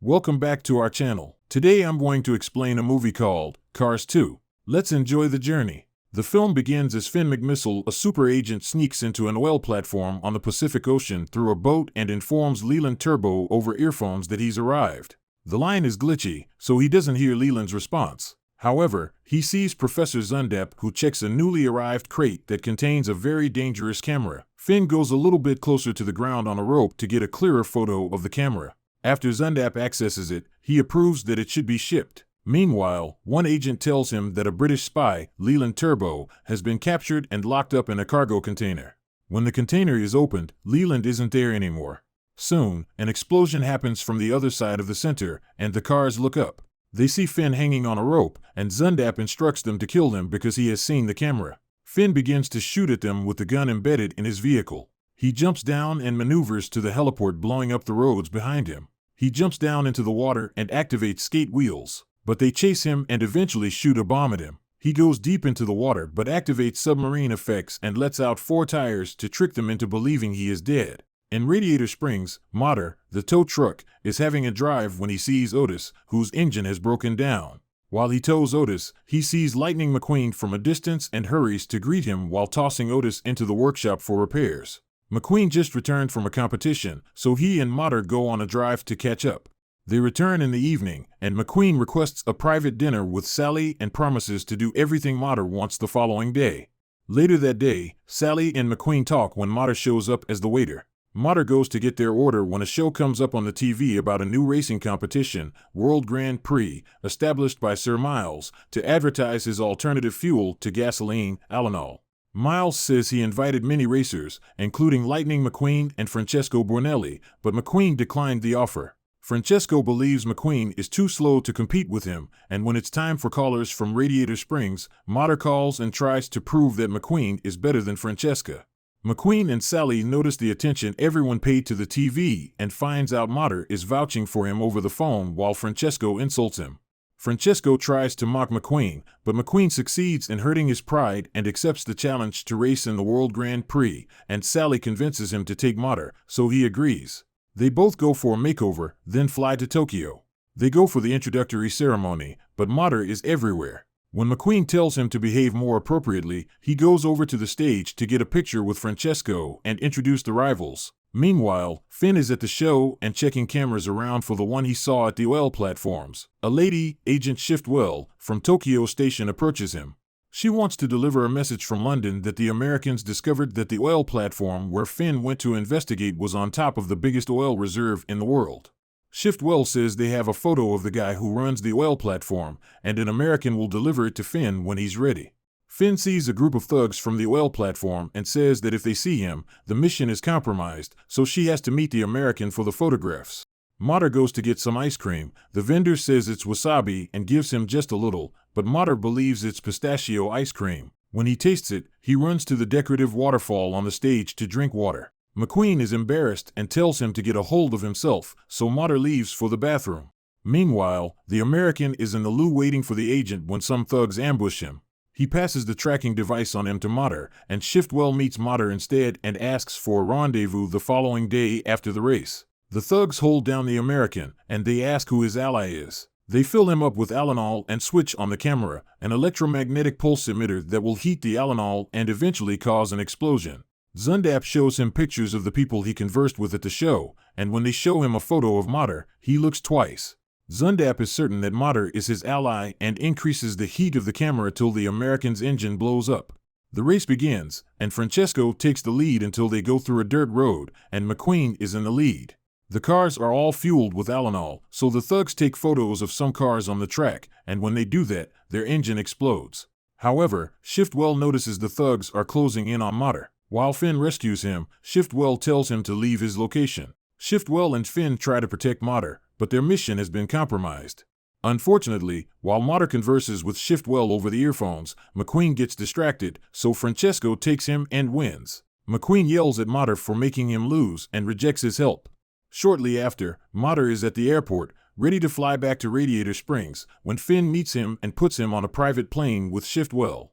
Welcome back to our channel. Today I'm going to explain a movie called Cars 2. Let's enjoy the journey. The film begins as Finn McMissile, a super agent, sneaks into an oil platform on the Pacific Ocean through a boat and informs Leland Turbo over earphones that he's arrived. The line is glitchy, so he doesn't hear Leland's response. However, he sees Professor Zundap, who checks a newly arrived crate that contains a very dangerous camera. Finn goes a little bit closer to the ground on a rope to get a clearer photo of the camera. After Zundap accesses it, he approves that it should be shipped. Meanwhile, one agent tells him that a British spy, Leland Turbo, has been captured and locked up in a cargo container. When the container is opened, Leland isn't there anymore. Soon, an explosion happens from the other side of the center, and the cars look up. They see Finn hanging on a rope, and Zundap instructs them to kill him because he has seen the camera. Finn begins to shoot at them with the gun embedded in his vehicle. He jumps down and maneuvers to the heliport, blowing up the roads behind him. He jumps down into the water and activates skate wheels, but they chase him and eventually shoot a bomb at him. He goes deep into the water but activates submarine effects and lets out 4 tires to trick them into believing he is dead. In Radiator Springs, Mater, the tow truck, is having a drive when he sees Otis, whose engine has broken down. While he tows Otis, he sees Lightning McQueen from a distance and hurries to greet him while tossing Otis into the workshop for repairs. McQueen just returned from a competition, so he and Mater go on a drive to catch up. They return in the evening, and McQueen requests a private dinner with Sally and promises to do everything Mater wants the following day. Later that day, Sally and McQueen talk when Mater shows up as the waiter. Mater goes to get their order when a show comes up on the TV about a new racing competition, World Grand Prix, established by Sir Miles, to advertise his alternative fuel to gasoline, Alanol. Miles says he invited many racers, including Lightning McQueen and Francesco Bornelli, but McQueen declined the offer. Francesco believes McQueen is too slow to compete with him, and when it's time for callers from Radiator Springs, Mater calls and tries to prove that McQueen is better than Francesca. McQueen and Sally notice the attention everyone paid to the TV and finds out Mater is vouching for him over the phone while Francesco insults him. Francesco tries to mock McQueen, but McQueen succeeds in hurting his pride and accepts the challenge to race in the World Grand Prix, and Sally convinces him to take Mater, so he agrees. They both go for a makeover, then fly to Tokyo. They go for the introductory ceremony, but Mater is everywhere. When McQueen tells him to behave more appropriately, he goes over to the stage to get a picture with Francesco and introduce the rivals. Meanwhile, Finn is at the show and checking cameras around for the one he saw at the oil platforms. A lady, Agent Shiftwell, from Tokyo Station approaches him. She wants to deliver a message from London that the Americans discovered that the oil platform where Finn went to investigate was on top of the biggest oil reserve in the world. Shiftwell says they have a photo of the guy who runs the oil platform, and an American will deliver it to Finn when he's ready. Finn sees a group of thugs from the oil platform and says that if they see him, the mission is compromised, so she has to meet the American for the photographs. Mater goes to get some ice cream. The vendor says it's wasabi and gives him just a little, but Mater believes it's pistachio ice cream. When he tastes it, he runs to the decorative waterfall on the stage to drink water. McQueen is embarrassed and tells him to get a hold of himself, so Mater leaves for the bathroom. Meanwhile, the American is in the loo waiting for the agent when some thugs ambush him. He passes the tracking device on him to Mater, and Shiftwell meets Mater instead and asks for a rendezvous the following day after the race. The thugs hold down the American, and they ask who his ally is. They fill him up with Alanol and switch on the camera, an electromagnetic pulse emitter that will heat the Alanol and eventually cause an explosion. Zundap shows him pictures of the people he conversed with at the show, and when they show him a photo of Mater, he looks twice. Zundap is certain that Mater is his ally and increases the heat of the camera till the American's engine blows up. The race begins, and Francesco takes the lead until they go through a dirt road, and McQueen is in the lead. The cars are all fueled with Alanol, so the thugs take photos of some cars on the track, and when they do that, their engine explodes. However, Shiftwell notices the thugs are closing in on Mater. While Finn rescues him, Shiftwell tells him to leave his location. Shiftwell and Finn try to protect Mater, but their mission has been compromised. Unfortunately, while Mater converses with Shiftwell over the earphones, McQueen gets distracted, so Francesco takes him and wins. McQueen yells at Mater for making him lose and rejects his help. Shortly after, Mater is at the airport, ready to fly back to Radiator Springs, when Finn meets him and puts him on a private plane with Shiftwell.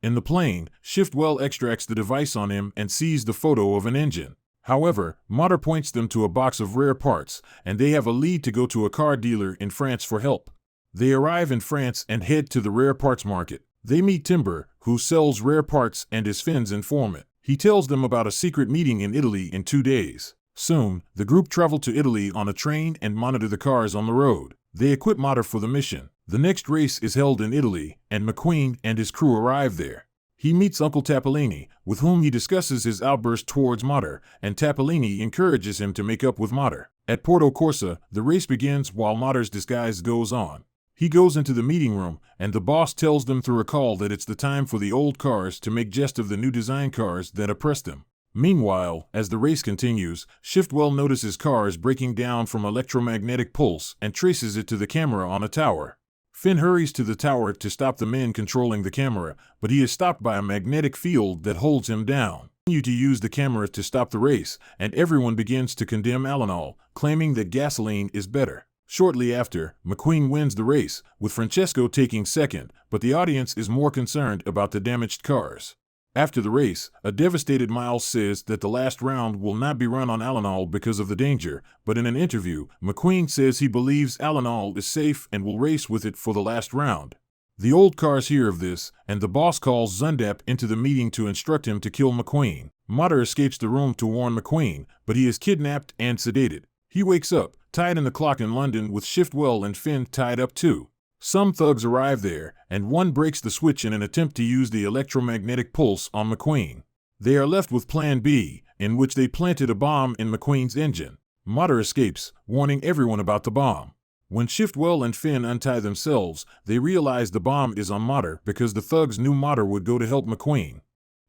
In the plane, Shiftwell extracts the device on him and sees the photo of an engine. However, Mater points them to a box of rare parts, and they have a lead to go to a car dealer in France for help. They arrive in France and head to the rare parts market. They meet Timber, who sells rare parts and is Finn's informant. He tells them about a secret meeting in Italy in 2 days. Soon, the group travel to Italy on a train and monitor the cars on the road. They equip Mater for the mission. The next race is held in Italy, and McQueen and his crew arrive there. He meets Uncle Tapolini, with whom he discusses his outburst towards Mater, and Tapolini encourages him to make up with Mater. At Porto Corsa, the race begins while Mater's disguise goes on. He goes into the meeting room, and the boss tells them through a call that it's the time for the old cars to make jest of the new design cars that oppress them. Meanwhile, as the race continues, Shiftwell notices cars breaking down from electromagnetic pulse and traces it to the camera on a tower. Finn hurries to the tower to stop the men controlling the camera, but he is stopped by a magnetic field that holds him down. They continue to use the camera to stop the race, and everyone begins to condemn Alanol, claiming that gasoline is better. Shortly after, McQueen wins the race, with Francesco taking second, but the audience is more concerned about the damaged cars. After the race, a devastated Miles says that the last round will not be run on Alanol because of the danger, but in an interview, McQueen says he believes Alanol is safe and will race with it for the last round. The old cars hear of this, and the boss calls Zundap into the meeting to instruct him to kill McQueen. Mater escapes the room to warn McQueen, but he is kidnapped and sedated. He wakes up, tied in the clock in London with Shiftwell and Finn tied up too. Some thugs arrive there, and one breaks the switch in an attempt to use the electromagnetic pulse on McQueen. They are left with Plan B, in which they planted a bomb in McQueen's engine. Mater escapes, warning everyone about the bomb. When Shiftwell and Finn untie themselves, they realize the bomb is on Mater because the thugs knew Mater would go to help McQueen.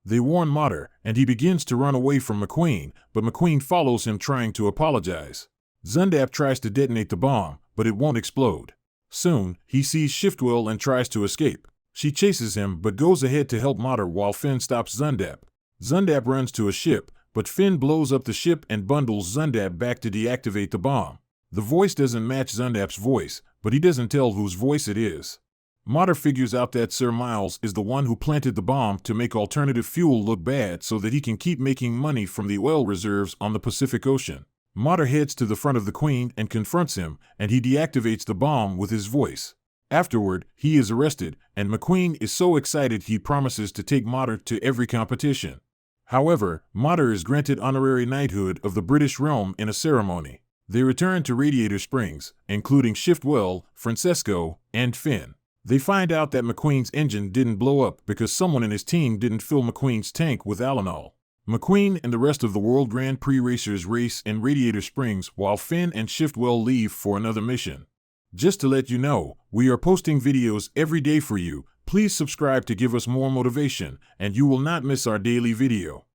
They warn Mater, and he begins to run away from McQueen, but McQueen follows him trying to apologize. Zundap tries to detonate the bomb, but it won't explode. Soon, he sees Shiftwell and tries to escape. She chases him but goes ahead to help Mater while Finn stops Zundap. Zundap runs to a ship, but Finn blows up the ship and bundles Zundap back to deactivate the bomb. The voice doesn't match Zundap's voice, but he doesn't tell whose voice it is. Mater figures out that Sir Miles is the one who planted the bomb to make alternative fuel look bad so that he can keep making money from the oil reserves on the Pacific Ocean. Mater heads to the front of the Queen and confronts him, and he deactivates the bomb with his voice. Afterward, he is arrested, and McQueen is so excited he promises to take Mater to every competition. However, Mater is granted honorary knighthood of the British realm in a ceremony. They return to Radiator Springs, including Shiftwell, Francesco, and Finn. They find out that McQueen's engine didn't blow up because someone in his team didn't fill McQueen's tank with Alanol. McQueen and the rest of the World Grand Prix racers race in Radiator Springs while Finn and Shiftwell leave for another mission. Just to let you know, we are posting videos every day for you. Please subscribe to give us more motivation, and you will not miss our daily video.